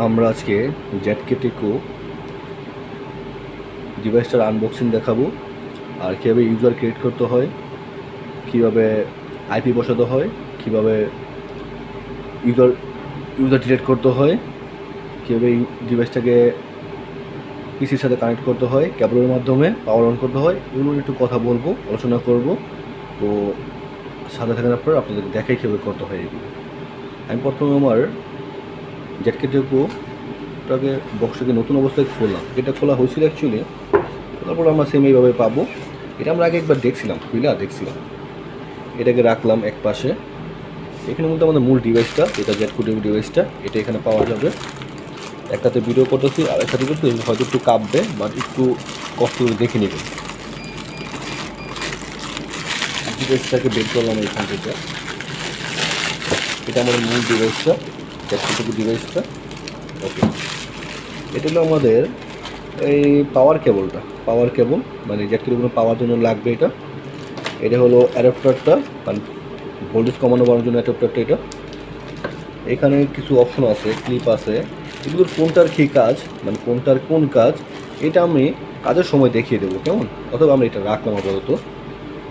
আমরা আজকে জেটকেটেকো ডিভাইসটার আনবক্সিং দেখাবো আর কীভাবে ইউজার ক্রিয়েট করতে হয়, কীভাবে আইপি বসাতে হয়, কীভাবে ইউজার ডিলিট করতে হয়, কীভাবে ডিভাইসটাকে পিসির সাথে কানেক্ট করতে হয়, কেবলের মাধ্যমে পাওয়ার অন করতে হয়, এগুলো একটু কথা বলবো, আলোচনা করব। তো সাথে থাকার পর আপনাদেরকে দেখাই কীভাবে করতে হয় এগুলো। আমি প্রথমে আমার জেটকেটেকোটাকে বক্সটাকে নতুন অবস্থায় খুললাম। এটা খোলা হয়েছিল অ্যাকচুয়ালি, তারপর আমরা সেম এইভাবে পাবো। এটা আমরা আগে একবার দেখছিলাম, দেখছিলাম। এটাকে রাখলাম এক পাশে। এখানের মধ্যে আমাদের মূল ডিভাইসটা, এটা জেটকেটেকো ডিভাইসটা, এটা এখানে পাওয়া যাবে। একটাতে ভিডিও করতেছি আর একটাতে কিন্তু হয়তো একটু কাঁপবে, বাট একটু কষ্ট করে দেখে নেবেন। ডিভাইসটাকে বের করলাম এখান থেকে। এটা আমাদের মূল ডিভাইসটা, জেটকেটেকো ডিভাইসটা। ওকে, এটা হলো আমাদের এই পাওয়ার কেবল, মানে জেটকেটেকো পাওয়ার জন্য লাগবে এটা। এটা হলো অ্যাডাপ্টারটা, মানে ভোল্টেজ কমানো বাড়ানোর জন্য অ্যাডাপ্টারটা এটা। এখানে কিছু অপশন আছে, ক্লিপ আছে, এগুলোর কোনটার কী কাজ, মানে কোনটার কোন কাজ, এটা আমি কাজের সময় দেখিয়ে দেবো, কেমন? অথবা আমরা এটা রাখলাম আপাতত।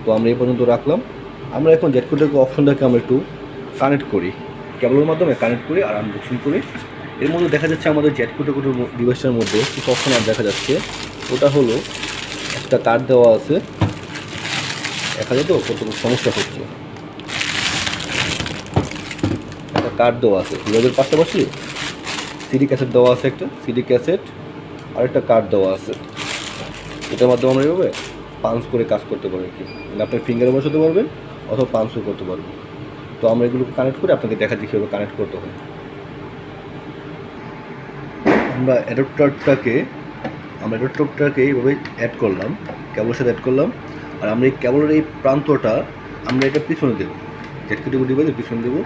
তো আমরা এই পর্যন্ত রাখলাম। আমরা এখন জেটকেটেকো অপশনটাকে আমরা একটু কানেক্ট করি, কেবলের মাধ্যমে কানেক্ট করি আর আনবক্সিং করি। এর মধ্যে দেখা যাচ্ছে আমাদের জেটকেটেকো ডিভাইসটার মধ্যে কিছু অপশন আর দেখা যাচ্ছে। ওটা হলো একটা কার্ড দেওয়া আছে, দেখা যায় তো কত সমস্যা হচ্ছে। একটা কার্ড দেওয়া আছে ডিভাইসের পাশাপাশি, সিডি ক্যাসেট দেওয়া আছে, একটা সিডি ক্যাসেট আর একটা কার্ড দেওয়া আছে। এটার মাধ্যমে আমরা এইভাবে পাঞ্চ করে কাজ করতে পারি, কি মানে আপনার ফিঙ্গারে বসাতে পারবেন অথবা পাঞ্চও করতে পারবেন। তো আমরা এগুলোকে কানেক্ট করে আপনাকে দেখাচ্ছি কীভাবে কানেক্ট করতে হয়। আমরা অ্যাডাপ্টারটাকে এইভাবে অ্যাড করলাম, কেবলের সাথে অ্যাড করলাম। আর আমরা এই কেবলের এই প্রান্তটা আমরা এটা পিছনে দেবো, জেটকেটেকো ডিভাইসের পিছনে দেবো।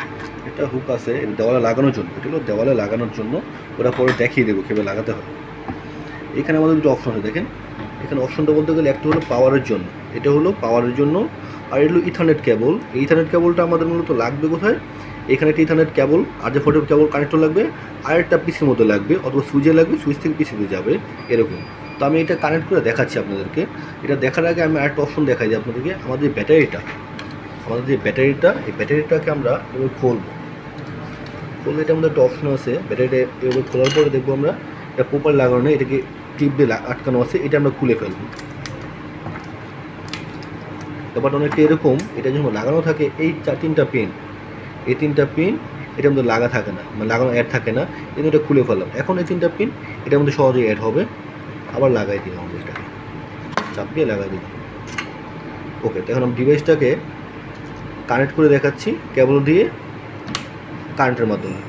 এটা হুক আছে দেওয়ালে লাগানোর জন্য, এটা হলো দেওয়ালে লাগানোর জন্য। ওটা পরে দেখিয়ে দেবো কীভাবে লাগাতে হয়। এখানে আমাদের দুটো অপশন আছে, দেখেন। এখানে অপশনটা বলতে গেলে একটা হলো পাওয়ারের জন্য, এটা হলো পাওয়ারের জন্য। আর এটা হলো ইথারনেট কেবল। এই ইথারনেট কেবলটা আমাদের মূলত লাগবে কোথায়? এখানে একটা ইথারনেট কেবল RJ45 কেবল কানেক্টর লাগবে, আর একটা পিসির মতো লাগবে, অথবা সুইচে লাগবে, সুইচ থেকে পিসিতে যাবে এরকম। তো আমি এটা কানেক্ট করে দেখাচ্ছি আপনাদেরকে। এটা দেখার আগে আমি আরেকটা অপশন দেখাই দিই আপনাদেরকে। আমাদের যে ব্যাটারিটা, এই ব্যাটারিটাকে আমরা এভাবে খুলবো। এটা আমাদের একটা অপশন আছে, ব্যাটারিটা এভাবে খোলার পরে দেখবো আমরা এটা প্রপার লাগানো নেই, এটাকে টিপ দিয়ে আটকানো আছে, এটা আমরা খুলে ফেলবো। ব্যাপারটা অনেকটা এরকম। এটা যখন লাগানো থাকে এই তিনটা পিন, এটার মধ্যে লাগা থাকে না, মানে লাগানো অ্যাড থাকে না, কিন্তু এটা খুলে ফেললাম। এখন এই তিনটা পিন এটার মধ্যে সহজেই অ্যাড হবে। আবার লাগাই দিলাম, আমাদের এটাকে চাপ দিয়ে লাগাই দিলাম। ওকে, তো এখন আমি ডিভাইসটাকে কানেক্ট করে দেখাচ্ছি কেবল দিয়ে, কারেন্টের মাধ্যমে।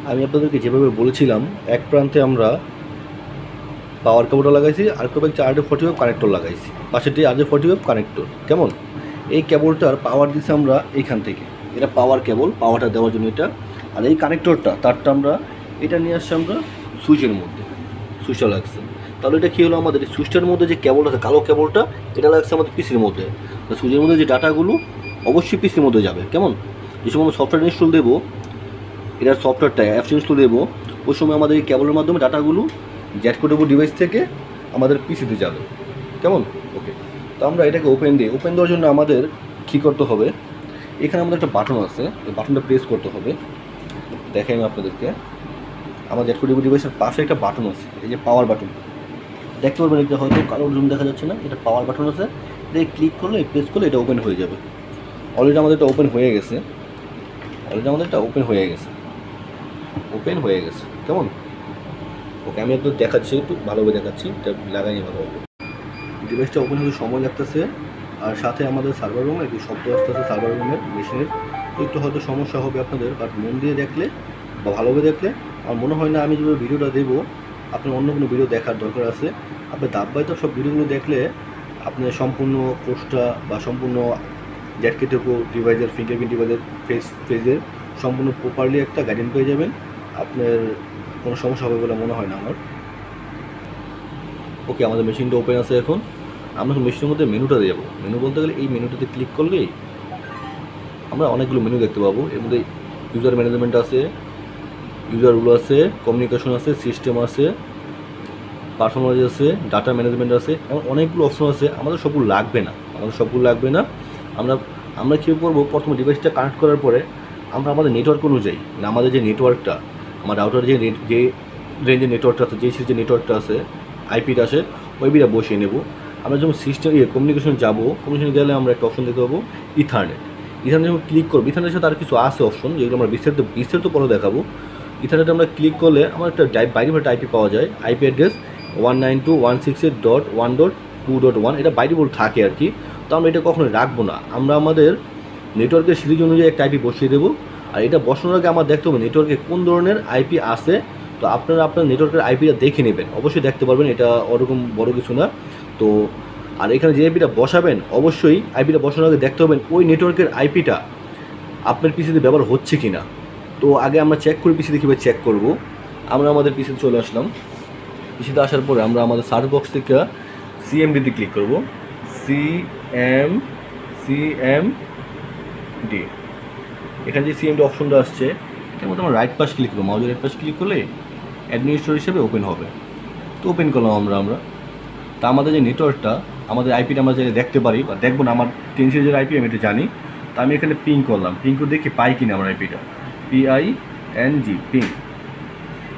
আমি আপনাদেরকে যেভাবে বলেছিলাম, এক প্রান্তে আমরা পাওয়ার কেবলটা লাগাইছি, আর একটা RJ45 কানেক্টর লাগাইছি, পাশেরটি RJ45 কানেক্টর। কেমন? এই কেবলটার পাওয়ার দিচ্ছি আমরা এইখান থেকে, এটা পাওয়ার কেবল, পাওয়ারটা দেওয়ার জন্য এটা। আর এই কানেক্টরটা তারটা আমরা এটা নিয়ে আসছি আমরা সুইচের মধ্যে, সুইচটা লাগছে। তাহলে এটা কী হলো, আমাদের সুইচটার মধ্যে যে কেবল আছে কালো কেবলটা, এটা লাগছে আমাদের পিসির মধ্যে। তো সুইচের মধ্যে যে ডাটাগুলো অবশ্যই পিসির মধ্যে যাবে। কেমন? যে সময় আমরা সফটওয়্যার ইনস্টল দেবো, এটার সফটওয়্যারটা অ্যাপস ইনস্টল দেবো, ওই সময় আমাদের এই কেবলের মাধ্যমে ডাটাগুলো জেটকেটেকো ডিভাইস থেকে আমাদের পিসিতে যাবে। কেমন? ওকে, তো আমরা এটাকে ওপেন দেওয়ার জন্য আমাদের কী করতে হবে, এখানে আমাদের একটা বাটন আছে, এই বাটনটা প্রেস করতে হবে। দেখাই আমি আপনাদেরকে। আমার জেটকেটেকো ডিভাইসের পাশে একটা বাটন আছে, এই যে পাওয়ার বাটন, দেখতে পারবেন। এটা হয়তো কারোর জন্য দেখা যাচ্ছে না, এটা পাওয়ার বাটন আছে। এটা ক্লিক করলে, প্রেস করলে এটা ওপেন হয়ে যাবে। অলরেডি আমাদের এটা ওপেন হয়ে গেছে, ওপেন হয়ে গেছে। কেমন? ওকে, আমি একটু দেখাচ্ছি, একটু ভালোভাবে দেখাচ্ছি, এটা লাগাই ভালো হবে। ডিভাইসটা ওপেন হতে সময় লাগতেছে, আর সাথে আমাদের সার্ভার রুমে একটু শব্দ আসতেছে, সার্ভার রুমের মেশিনের। তো একটু হয়তো সমস্যা হবে আপনাদের, বাট মন দিয়ে দেখলে বা ভালোভাবে দেখলে আমার মনে হয় না আমি যেভাবে ভিডিওটা দেবো আপনার অন্য কোনো ভিডিও দেখার দরকার আছে। আপনি ধাপবাহিত সব ভিডিওগুলো দেখলে আপনি সম্পূর্ণ কোর্সটা বা সম্পূর্ণ জেটকেটেকো ডিভাইসের, ফিঙ্গারপ্রিন্ট ডিভাইসের ফেজের সম্পূর্ণ প্রপারলি একটা গাইডেন্স পেয়ে যাবেন। আপনার কোনো সমস্যা হবে বলে মনে হয় না আমার। ওকে, আমাদের মেশিনটা ওপেন আছে। এখন আমরা মেশিনের মধ্যে মেনুটা দেবো। মেনু বলতে গেলে এই মেনুটাতে ক্লিক করলেই আমরা অনেকগুলো মেনু দেখতে পাবো। এর মধ্যে ইউজার ম্যানেজমেন্ট আছে, ইউজার রুল আছে, কমিউনিকেশন আছে, সিস্টেম আছে, পারফরমেন্স আছে, ডাটা ম্যানেজমেন্ট আছে, এমন অনেকগুলো অপশন আছে। আমাদের সবগুলো লাগবে না, আমরা আমরা কী করবো, প্রথমে ডিভাইসটা কানেক্ট করার পরে আমরা আমাদের নেটওয়ার্ক অনুযায়ী, মানে আমাদের যে নেটওয়ার্কটা, আমার রাউটার যে রেঞ্জের নেটওয়ার্কটা আছে, যে সিরিজের নেটওয়ার্কটা আছে, আইপিটা আছে, ওই বিটা বসিয়ে নেব। আমরা যখন সিস্টেম কমিউনিকেশন যাবো, কমিউনিকেশন গেলে আমরা একটা অপশন দেখতে পাবো ইথারনেট। ইথারনেট যখন ক্লিক করবো, ইথারনেটের সাথে আর কিছু আছে অপশন, যেগুলো আমরা বিস্তারিত পরে দেখাবো। ইথারনেটে আমরা ক্লিক করলে আমার একটা বাইরে একটা আইপি পাওয়া যায়, আইপি অ্যাড্রেস 192.168.1.2.1। এটা বাইরে বলে থাকে আর কি, তো আমরা এটা কখনোই রাখবো না। আমরা আমাদের নেটওয়ার্কের সিরিজ অনুযায়ী একটা আইপি বসিয়ে দেবো। আর এটা বসানোর আগে আমার দেখতে হবে নেটওয়ার্কে কোন ধরনের আইপি আছে। তো আপনারা আপনার নেটওয়ার্কের আইপিটা দেখে নেবেন, অবশ্যই দেখতে পারবেন, এটা ওরকম বড় কিছু না। তো আর এখানে যে আইপিটা বসাবেন, অবশ্যই আইপিটা বসানোর আগে দেখতে হবেন ওই নেটওয়ার্কের আইপিটা আপনার পিসিতে ব্যবহার হচ্ছে কি না। তো আগে আমরা চেক করি পিসিতে, কীভাবে চেক করব। আমরা আমাদের পিসিতে চলে আসলাম। পিসিতে আসার পরে আমরা আমাদের সার্চ বক্স থেকে সিএমডিতে ক্লিক করব। সিএমডি, এখানে যে সিএমডি অপশনটা আসছে, এটার মধ্যে আমরা রাইট পাশ ক্লিক করবো। মাউজের রাইট পাশ ক্লিক করলে অ্যাডমিনিস্ট্রেটর হিসেবে ওপেন হবে। তো ওপেন করলাম আমরা তা আমাদের যে নেটওয়ার্কটা, আমাদের আইপিটা আমরা যে দেখতে পারি বা দেখবো না, আমার 10 সিরিজের আইপি আমি এটা জানি। তা আমি এখানে পিং করলাম, পিং করে দেখি পাই কিনা আমার আইপিটা, PING,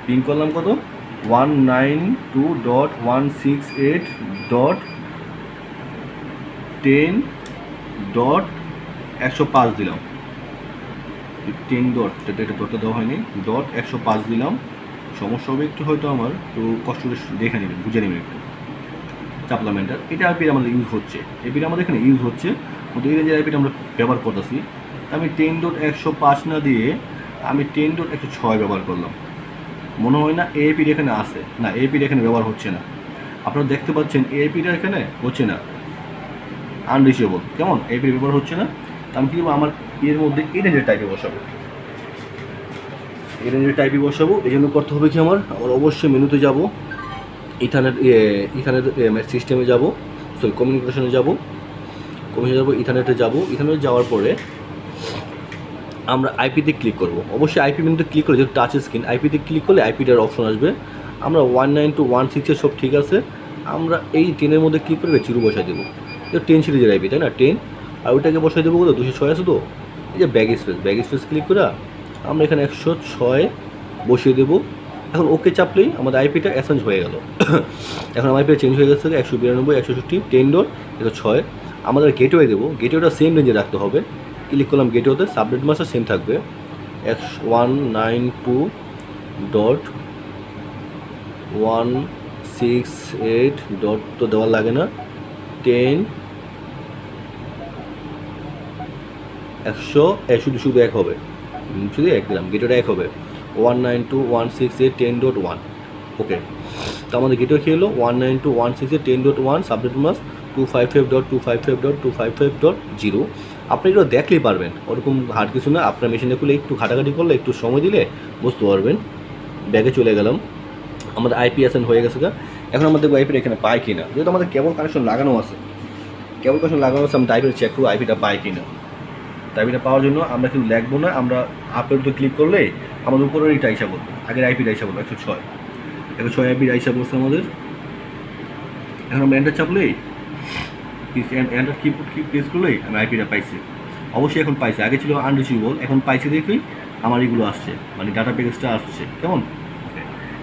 পিং করলাম কত, 192.168.10.105 দিলাম। 10 ডট, এটা ডটটা দেওয়া হয়নি, 105 দিলাম। সমস্যা হবে একটু, হয়তো আমার তো কষ্ট করে দেখে নেবেন, বুঝে নেবেন একটু। চাপলাম এন্টার। এটা আইপিটা আমাদের ইউজ হচ্ছে, এপিটা আমাদের এখানে ইউজ হচ্ছে, কিন্তু এই রেঞ্জের আইপিটা আমরা ব্যবহার করতেছি। আমি 10.105 না দিয়ে আমি 10.106 ব্যবহার করলাম। মনে হয় না এপিটা এখানে আসে, না এপিটা এখানে ব্যবহার হচ্ছে না। আপনারা দেখতে পাচ্ছেন এপিটা এখানে হচ্ছে না, আনরিচেবল। কেমন, এপির ব্যবহার হচ্ছে না। তা আমি কী করবো, আমার এর মধ্যে এই রেঞ্জের টাইপে বসাবো, এই রেঞ্জের টাইপে বসাবো। এই জন্য করতে হবে কি, আমার অবশ্যই মেনুতে যাব, ইথারনেট সিস্টেমে যাব, সরি কমিউনিকেশনে যাব, ইথারনেটে যাব। ইথারনেটে যাওয়ার পরে আমরা আইপিতে ক্লিক করব। অবশ্যই আইপি মেনুতে ক্লিক করে, যেহেতু টাচ স্ক্রিন, আইপিতে ক্লিক করলে আইপিটার অপশন আসবে। আমরা 192.168 সব ঠিক আছে, আমরা এই 10-এর মধ্যে ক্লিক করে 0 বসাই দেবো। 10 সিরিজের আইপি, তাই না, 10। আর ওইটাকে বসাই দেবো কত, 206 আছে। তো এই যে ব্যাগ স্পেস ক্লিক করে আমরা এখানে 106 বসিয়ে দেবো। এখন ওকে চাপলেই আমাদের আইপিটা অ্যাসাইন হয়ে গেল। এখন আমার আইপিটা চেঞ্জ হয়ে গেছে 192.168, 10.106। আমাদের গেটওয়ে দেবো, গেটওয়েটা সেম রেঞ্জে রাখতে হবে। ক্লিক করলাম গেটওয়েতে, সাবনেট মাস্টার সেম থাকবে 192.168 ডট, তো দেওয়ার লাগে না, 10 100 শুধু এক হবে, শুধু এক দিলাম, গেটওয়েটা এক হবে 192.168.10.1। ওকে, তো আমাদের গেটওয়ে কী হলো, 192.168.10.1, সাবনেট মাস্ক 255.255.255.0। আপনি এগুলো দেখলেই পারবেন, ওরকম হার্ড কিছু না। আপনার মেশিনে খুলে একটু ঘাটাঘাটি করলে, একটু সময় দিলে বুঝতে পারবেন। ব্যাগে চলে গেলাম, আমাদের আইপি অ্যাসাইন হয়ে গেছে। এখন আমাদের আইপিটা এখানে পাই কিনা, যেহেতু আমাদের কেবল কানেকশন লাগানো আছে, আমি আইপিটা চেক করবো আইপিটা পাই কিনা। আইপিটা পাওয়ার জন্য আমরা কিন্তু লিখবো না, আমরা আপলোড ক্লিক করলে আমাদের উপরের এইটা আইসা বলবো, আগের আইপিটা আইসা বলবো 106 আইপির আইসা বলছে আমাদের। এখন আমরা এন্টার চাপলেই, এন্টার কি প্রেস করলেই আমি আইপিটা পাইছি। অবশ্যই এখন পাইছি, আগে ছিল আনরিচেবল, এখন পাইছি দেখেই আমার এগুলো আসছে, মানে ডাটা প্যাকেজটা আসছে। কেমন,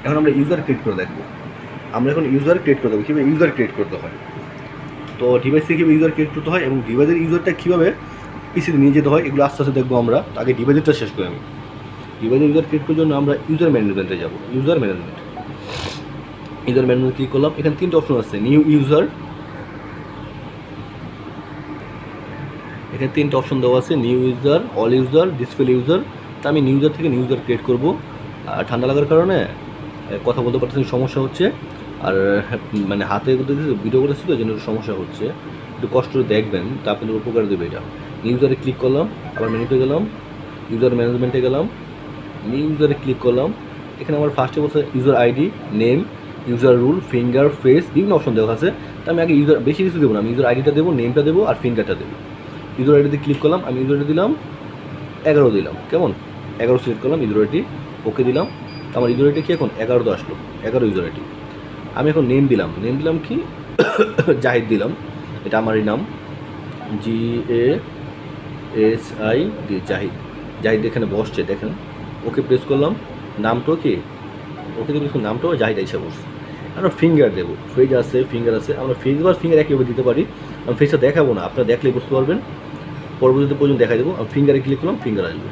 এখন আমরা ইউজার ক্রিয়েট করে দেখবো। আমরা এখন ইউজার ক্রিয়েট করে দেবো, কীভাবে ইউজার ক্রিয়েট করতে হয়। তো ডিভাইস থেকে কীভাবে ইউজার ক্রিয়েট করতে হয় এবং ডিভাইসের ইউজারটা কীভাবে পিসিতে নিয়ে যেতে হয়, এগুলো আস্তে আস্তে দেখবো আমরা। আগে ডিভাইসেরটা শেষ করি আমি। ডিভাইসের ইউজার ক্রিয়েট করার জন্য আমরা ইউজার ম্যানেজমেন্টে যাবো। ইউজার ম্যানেজমেন্ট ক্লিক করলাম। এখানে 3টে অপশন আছে, নিউ ইউজার, এখানে 3টে অপশন দেওয়া আছে, new user, all user, display user. তা আমি নিউ ইউজার থেকে নিউ ইউজার ক্রিয়েট করবো। আর ঠান্ডা লাগার কারণে কথা বলতে পারতেছি, সমস্যা হচ্ছে। আর মানে হাতে ভিডিও করেছি তো, জন্য সমস্যা হচ্ছে, একটু কষ্ট করে দেখবেন, তা আপনাদের উপকার দেবে এটা। নিউ ইউজারে ক্লিক করলাম, আবার মেনুতে গেলাম, ইউজার ম্যানেজমেন্টে গেলাম, নিউ ইউজারে ক্লিক করলাম। এখানে আমার ফার্স্টে বলছে user ID, name, user rule, finger, face, বিভিন্ন অপশন দেওয়া আছে। তা আমি আগে ইউজার, বেশি কিছু দেবো না, আমি ইউজার আইডিটা দেবো, নেমটা দেবো আর ফিঙ্গারটা দেবো। ইউজার আইডিতে ক্লিক করলাম, আমি ইউজার আইডি দিলাম 11 দিলাম। কেমন, 11 সিলেক্ট করলাম, ইউজার আইডি ওকে দিলাম। আমার ইউজার আইডি কি এখন 11 আসলো, 11 ইউজার আইডি। আমি এখন নেম দিলাম কি জাহিদ দিলাম, এটা আমারই নাম, GASID জাহিদ। জাহিদ এখানে বসছে দেখেন, ওকে প্রেস করলাম, নামটাও কি ওকে প্রেস করলাম, নামটাও জাহিদ এসে বসছে। আমরা ফিঙ্গার দেবো, ফেজ আছে, ফিঙ্গার আছে, আমরা ফেজ বা ফিঙ্গার একইভাবে দিতে পারি। আমি ফেজটা দেখাবো না, আপনারা দেখলেই বুঝতে পারবেন, পরবর্তীতে পর্যন্ত দেখাই দেবো। আমি ফিঙ্গারে ক্লিক করলাম, ফিঙ্গার আসবে।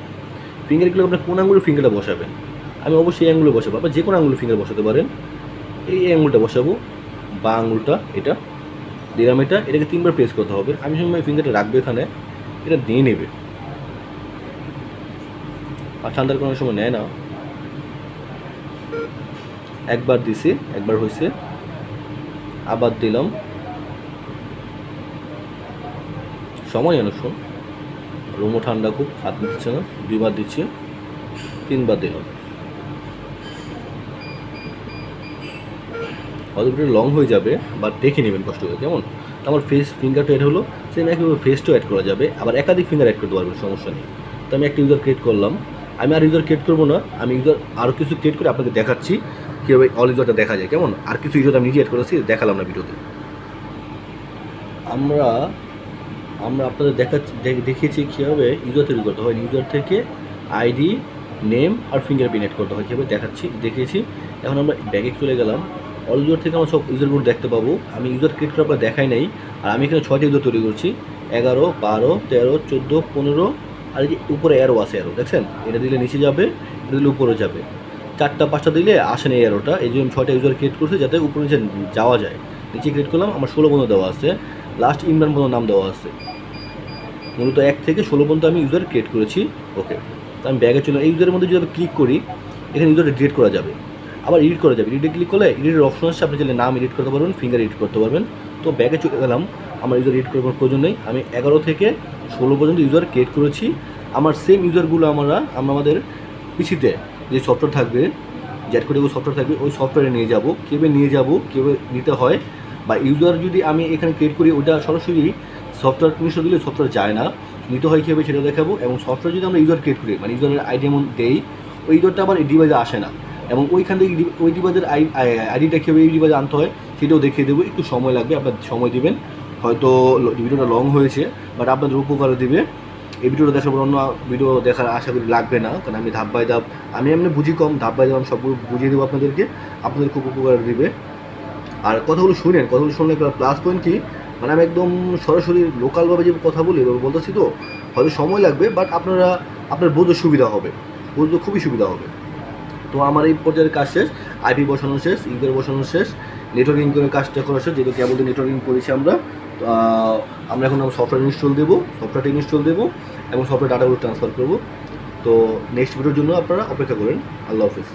ফিঙ্গারে ক্লিক আপনার কোন আঙুলে ফিঙ্গারটা বসাবেন, আমি অবশ্যই এই আঙুলে বসাবো, আপনার যে কোনো আঙুলে ফিঙ্গার বসাতে পারেন। এই আঙুলটা বসাবো, বা আঙুলটা এটা দিলাম, এটাকে 3বার প্রেস করতে হবে। আমি সময় ফিঙ্গারটা রাখবে এখানে, এটা দিয়ে নেবে, আর ঠান্ডার কোনো সময় নেয় না। একবার দিছি, একবার হয়েছে, আবার দিলাম, সময় অনুসরণ, রুমও ঠান্ডা খুব, হাত দিচ্ছে না, 2বার দিচ্ছি, 3বার দিলাম। হয়তো একটু লং হয়ে যাবে, বাট দেখে নেবেন কষ্ট করে কেমন। আমার ফিঙ্গারটা অ্যাড হলো, সেম একইভাবে ফেসটাও অ্যাড করা যাবে, আবার একাধিক ফিঙ্গার অ্যাড করতে পারবেন, সমস্যা নেই। তো আমি একটা ইউজার ক্রিয়েট করলাম, আমি আর ইউজার ক্রিয়েট করবো না, আমি ইউজার আরও কিছু ক্রিয়েট করে আপনাকে দেখাচ্ছি কীভাবে অল ইউজারটা দেখা যায় কেমন। আর কিছু ইউজার আমি নিজে অ্যাড করেছি, দেখালাম না ভিডিওতে। আমরা আপনাদের দেখিয়েছি কীভাবে ইউজার তৈরি করতে হয়, ইউজার থেকে আইডি, নেম আর ফিঙ্গারপ্রিন্ট অ্যাড করতে হয়, কীভাবে দেখিয়েছি। এখন আমরা ব্যাগে চলে গেলাম, অল ইউজার থেকে আমরা সব ইউজারগুলো দেখতে পাবো। আমি ইউজার ক্রিয়েট করে আপনার দেখাই নাই, আর আমি এখানে 6টা ইউজার তৈরি করছি, 11, 12, 13, 14, 15, আর এই যে উপরে অ্যারো আছে, অ্যারো দেখছেন, এটা দিলে নিচে যাবে, এটা দিলে উপরে যাবে। 4টা 5টা দিলে আসে না এই অ্যারোটা, এই জন্য 6টা ইউজার ক্রিয়েট করছি যাতে উপরে নিচে যাওয়া যায়। নিচে ক্রিয়েট করলাম, আমার 16 বন্ধু দেওয়া আছে, লাস্ট ইমরান বন্ধুর নাম দেওয়া আছে। মূলত 1 থেকে 16 পর্যন্ত আমি ইউজার ক্রিয়েট করেছি। ওকে, তো আমি ব্যাগে চলে, এই ইউজারের মধ্যে যদি আমি ক্লিক করি, এখানে ইউজারটা ডিলিট করা যাবে, আবার এডিট করা যাবে। এডিটে ক্লিক করলে এডিটের অপশন আসছে, আপনি চাইলে নাম এডিট করতে পারবেন, ফিঙ্গার এডিট করতে পারবেন। তো ব্যাগে চলে গেলাম, আমার ইউজার এডিট করার প্রয়োজন নেই, আমি 11 থেকে 16 পর্যন্ত ইউজার ক্রিয়েট করেছি। আমার সেম ইউজারগুলো আমাদের পিসিতে যে সফটওয়্যার থাকবে, জ্যাট করে সফটওয়্যার থাকবে, ওই সফটওয়্যারে নিয়ে যাব, কীভাবে নিতে হয়, বা ইউজার যদি আমি এখানে ক্রিয়েট করি, ওইটা সরাসরি সফটওয়্যার ইনস্টল দিলে সফটওয়্যার যায় না, নিতে হয় কীভাবে সেটা দেখাবো। এবং সফটওয়্যার যদি আমরা ইউজার ক্রিয়েট করি, মানে ইউজারের আইডি এমন দেই, ওই ইউজারটা আবার এই ডিভাইসে আসে না, এবং ওইখান থেকে ওই ডিভাইসের আইডিটা কীভাবে এই ডিভাইসে আনতে হয় সেটাও দেখিয়ে দেবো। একটু সময় লাগবে, আপনার সময় দেবেন, হয়তো ভিডিওটা লং হয়েছে, বাট আপনাদের উপকারে দেবে। এই ভিডিওটা দেখার পর অন্য ভিডিও দেখার আশা করি লাগবে না, কারণ আমি ধাপ বাই ধাপ, আমি এমনি বুঝি কম, ধাপ বাই ধাপ আমি সবগুলো বুঝিয়ে দেবো আপনাদেরকে, আপনাদের খুব উপকার দেবে। আর কথাগুলো শুনলে একটা প্লাস পয়েন্ট কি, মানে আমি একদম সরাসরি লোকালভাবে যে কথা বলি এভাবে বলতেছি, তো হয়তো সময় লাগবে, বাট আপনার বুঝতে সুবিধা হবে, বুঝতে খুবই সুবিধা হবে। তো আমার এই পর্যায়ের কাজ শেষ, আইপি বসানো শেষ, ইউজার বসানো শেষ, নেটওয়ার্কিং করে কাজটা করা শেষ, যেহেতু কেবল নেটওয়ার্কিং করেছি আমরা এখন সফটওয়্যারটা ইনস্টল দেবো এবং সফটওয়্যার ডাটাগুলো ট্রান্সফার করবো। তো নেক্সট ভিডিওর জন্য আপনারা অপেক্ষা করেন। আল্লাহ হাফিজ।